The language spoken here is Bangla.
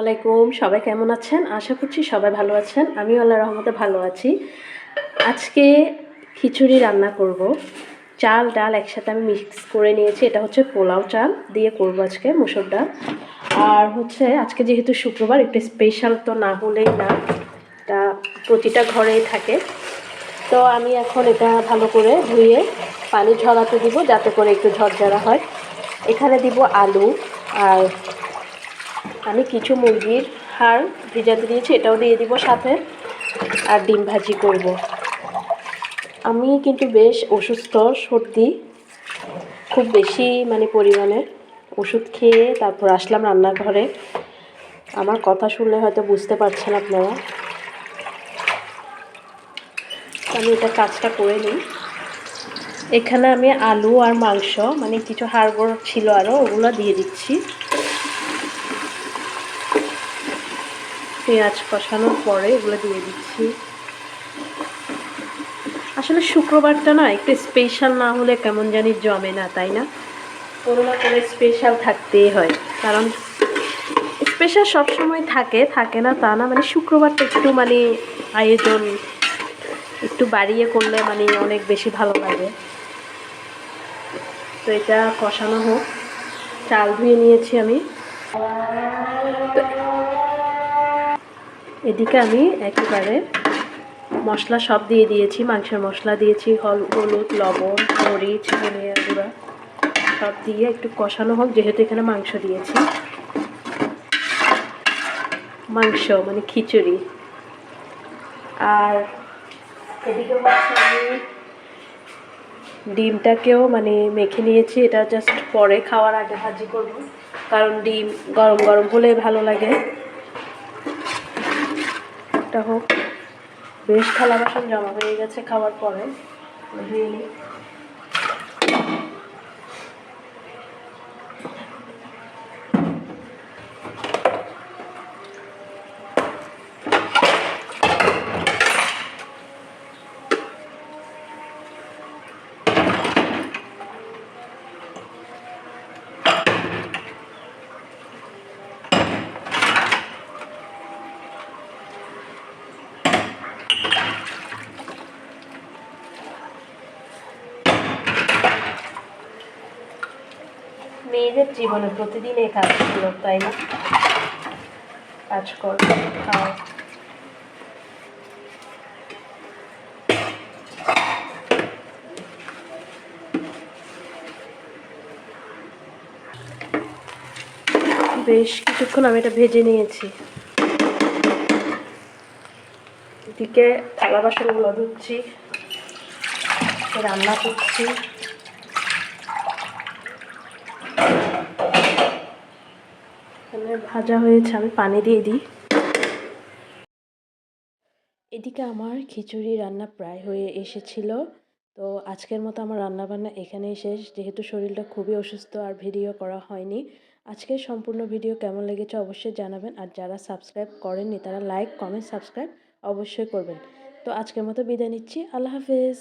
আলাইকুম, সবাই কেমন আছেন? আশা করছি সবাই ভালো আছেন। আমিও আল্লাহর রহমতে ভালো আছি। আজকে খিচুড়ি রান্না করব। চাল ডাল একসাথে আমি মিক্স করে নিয়েছি। এটা হচ্ছে পোলাও চাল দিয়ে করব আজকে, মুসুর ডাল। আর হচ্ছে আজকে যেহেতু শুক্রবার, একটু স্পেশাল তো না হলেই না, এটা প্রতিটা ঘরেই থাকে। তো আমি এখন এটা ভালো করে ধুয়ে পানি ঝরাতে দিব, যাতে করে একটু ঝরঝরা হয়। এখানে দিব আলু, আর আমি কিছু মুরগির হাড় ভিজাতে দিয়েছি, এটাও দিয়ে দিব সাথে। আর ডিম ভাজি করব। আমি কিন্তু বেশ অসুস্থ, সর্দি খুব বেশি পরিমাণে, ওষুধ খেয়ে তারপর আসলাম রান্নাঘরে। আমার কথা শুনলে হয়তো বুঝতে পারছেন আপনারা। আমি এটা কাজটা করে নিই। এখানে আমি আলু আর মাংস, কিছু হাড়গোড় ছিল আরও, ওগুলো দিয়ে দিচ্ছি। পেঁয়াজ কষানোর পরে এগুলো দিয়ে দিচ্ছি। আসলে শুক্রবারটা না একটু স্পেশাল না হলে কেমন জানি জমে না, তাই না? কোনো না কোনো স্পেশাল থাকতেই হয়, কারণ স্পেশাল সবসময় থাকে না তা না, শুক্রবারটা একটু আয়োজন একটু বাড়িয়ে করলে অনেক বেশি ভালো লাগে। তো এটা কষানো হোক। চাল ধুয়ে নিয়েছি আমি। এদিকে আমি একেবারে মশলা সব দিয়ে দিয়েছি। মাংসের মশলা দিয়েছি, হলুদ, লবণ, মরিচ, ধনিয়া গুঁড়া সব দিয়ে একটু কষানো হোক, যেহেতু এখানে মাংস দিয়েছি। মাংস খিচুড়ি। আর এদিকে হচ্ছে আমি ডিমটাকেও মেখে নিয়েছি। এটা জাস্ট পরে খাওয়ার আগে ভাজি করব, কারণ ডিম গরম গরম হলে ভালো লাগে। এটা হোক। বেশ থালা বাসন জমা হয়ে গেছে খাওয়ার পরে, ধুয়ে নিই। মেয়েদের জীবনে প্রতিদিন এই কাজগুলো, তাই না? কাজ কর, খাও। বেশ কিছুক্ষণ আমি এটা ভেজে নিয়েছি। এদিকে থালা বাসনগুলো ধুচ্ছি, রান্না করছি। ভাজা হয়েছে, আমি পানি দিয়ে দিই। এদিকে আমার খিচুড়ি রান্না প্রায় হয়ে এসেছিল। তো আজকের মতো আমার রান্নাবান্না এখানেই শেষ, যেহেতু শরীরটা খুবই অসুস্থ আর ভিডিও করা হয়নি। আজকের সম্পূর্ণ ভিডিও কেমন লেগেছে অবশ্যই জানাবেন। আর যারা সাবস্ক্রাইব করেননি তারা লাইক, কমেন্ট, সাবস্ক্রাইব অবশ্যই করবেন। তো আজকের মতো বিদায় নিচ্ছি। আল্লাহ হাফেজ।